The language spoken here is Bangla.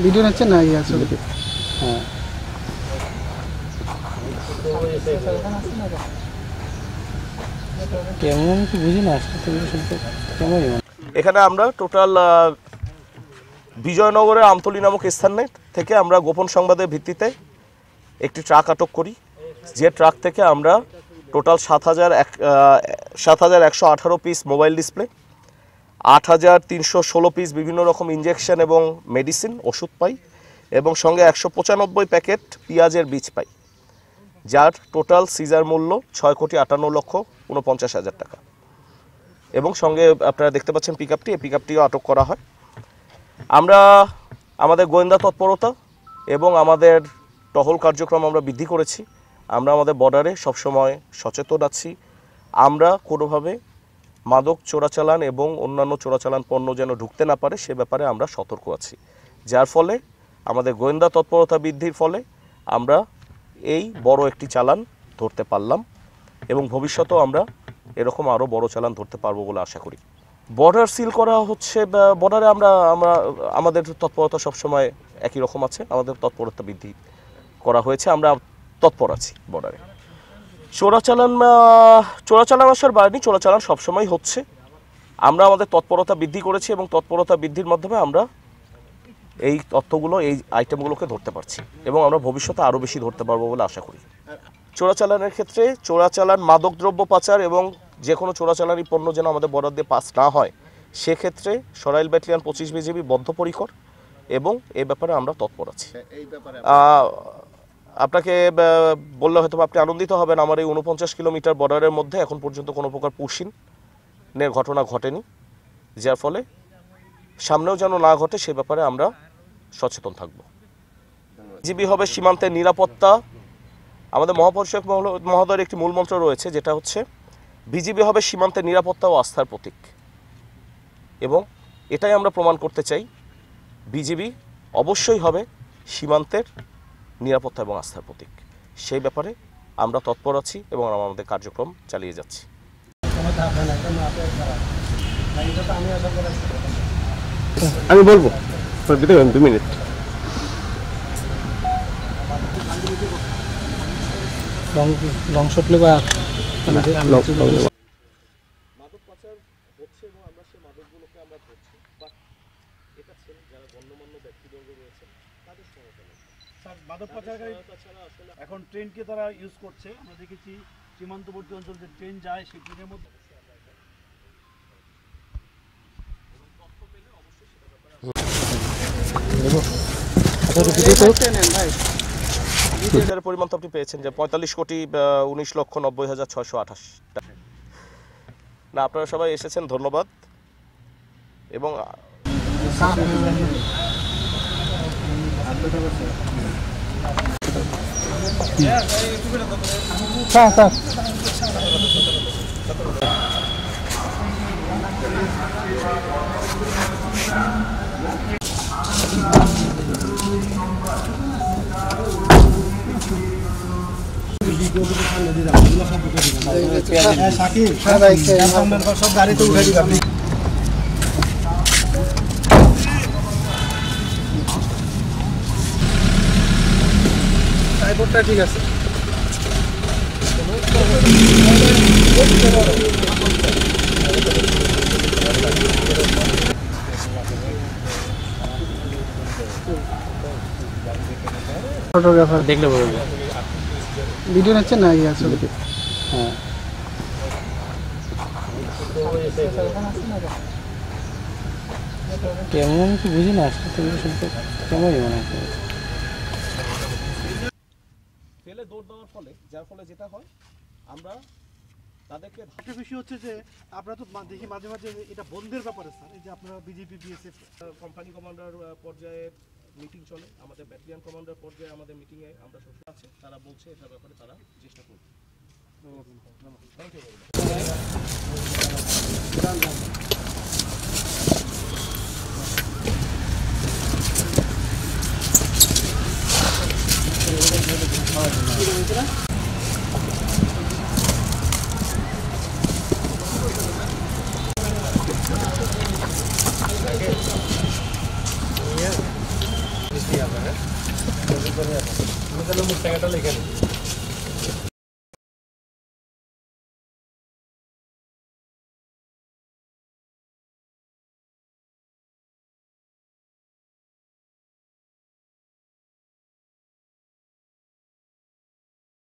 ভিডিও নিচ্ছেন না ইয়ে আছে হ্যাঁ কেমন কি বুঝি না কেমন। এখানে আমরা টোটাল বিজয়নগরের আমতলী নামক স্থান থেকে আমরা গোপন সংবাদের ভিত্তিতে একটি ট্রাক আটক করি, যে ট্রাক থেকে আমরা total ৭,১১৮ piece mobile display, ৮,৩১৬ piece বিভিন্ন রকম ইঞ্জেকশন এবং মেডিসিন ওষুধ পাই এবং সঙ্গে ১৯৫ প্যাকেট পেঁয়াজের বীজ পাই, যার টোটাল সিজার মূল্য ৬,৫৮,৪৯,৫০,০০০ টাকা। এবং সঙ্গে আপনারা দেখতে পাচ্ছেন পিকআপটি, এই পিকআপটিও আটক করা হয়। আমরা আমাদের গোয়েন্দা তৎপরতা এবং আমাদের টহল কার্যক্রম আমরা বৃদ্ধি করেছি। আমরা আমাদের বর্ডারে সবসময় সচেতন আছি। আমরা কোনোভাবে মাদক চোরাচালান এবং অন্যান্য চোরাচালান পণ্য যেন ঢুকতে না পারে সে ব্যাপারে আমরা সতর্ক আছি, যার ফলে আমাদের গোয়েন্দা তৎপরতা বৃদ্ধির ফলে আমরা এই বড় একটি চালান ধরতে পারলাম এবং ভবিষ্যতেও আমরা এরকম আরও বড় চালান ধরতে পারবো বলে আশা করি। বর্ডার সিল করা হচ্ছে, বর্ডারে আমরা আমাদের তৎপরতা সবসময় একই রকম আছে, আমাদের তৎপরতা বৃদ্ধি করা হয়েছে, আমরা তৎপর আছি বর্ডারে। চোরাচালান আসার বাড়ি, চোরাচালান সবসময় হচ্ছে, আমরা আমাদের তৎপরতা বৃদ্ধি করেছি এবং তৎপরতা বৃদ্ধির মাধ্যমে আমরা এই তথ্যগুলো, এই আইটেমগুলোকে ধরতে পারছি এবং আমরা ভবিষ্যতে আরও বেশি ধরতে পারবো বলে আশা করি। চোরাচালানের ক্ষেত্রে চোরাচালান, মাদকদ্রব্য পাচার এবং যে কোনো চোরাচালানি পণ্য যেন আমাদের বর্ডার দিয়ে পাস না হয় সেক্ষেত্রে সরাইল ব্যাটালিয়ন 25 বিজিবি বদ্ধপরিকর এবং এই ব্যাপারে আমরা তৎপর আছি। আপনাকে বললে হয়তো আপনি আনন্দিত হবেন, আমার এই 49 কিলোমিটার বর্ডারের মধ্যে এখন পর্যন্ত কোনো প্রকার পুশিনের ঘটনা ঘটেনি, যার ফলে সামনেও যেন না ঘটে সে ব্যাপারে আমরা সচেতন থাকব। বিজিবি হবে সীমান্তের নিরাপত্তা। আমাদের মহাপরিচালক মহোদয়ের একটি মূলমন্ত্র রয়েছে, যেটা হচ্ছে বিজিবি হবে সীমান্তের নিরাপত্তা ও আস্থার প্রতীক, এবং এটাই আমরা প্রমাণ করতে চাই। বিজিবি অবশ্যই হবে সীমান্তের নিরাপত্তা এবং আস্থার প্রতীক, সেই ব্যাপারে আমরা তৎপর আছি এবং আমাদের কার্যক্রম চালিয়ে যাচ্ছি। আমি বলবো 2 মিনিট। লং শট নেবো আর মাদক পাচার হচ্ছে এবং আমরা সেই মাদকগুলোকে আমরা ধরছি, বাট এটা ছিল যারা গণ্যমান্য ব্যক্তিবর্গ রয়েছে তাদের সহায়তা নেই। স্যার, মাদক পাচারকারী এখন ট্রেনকে তারা ইউজ করছে। আমরা দেখেছি সীমান্তবর্তী অঞ্চল যে ট্রেন যায় সেই ট্রেনের মধ্যে পরিমাণ তো আপনি পেয়েছেন যে 45,19,90,628 টাকা। না, আপনারা সবাই এসেছেন, ধন্যবাদ। এবং সব গাড়িতে উঠে দিবে আপনি। ট্রাইপডটা ঠিক আছে। ফটোগ্রাফার দেখলে বলবো। ভিডিও নিচ্ছেন না ইয়ে আছে হ্যাঁ কেমন কি বুঝি না কেমনই মনে হয় ফেলে দৌড় দেওয়ার ফলে, যার ফলে যেটা হয় আমরা তাদেরকে একটা বিষয় হচ্ছে যে আপনারা তো দেখি মাঝে মাঝে এটা বন্ধের ব্যাপারে স্যার, এই যে আপনারা বিজেপি বিএসএফ কোম্পানি কমান্ডার পর্যায়ে মিটিং চলে, আমাদের ব্যাটালিয়ন কমান্ডার পর্যায়ে আমাদের মিটিংয়ে আমরা সবসময় আছে, তারা বলছে এটার ব্যাপারে তারা চেষ্টা করবে। Thank you very much. আমি তাহলে মোট টাকাটা লিখে নিই।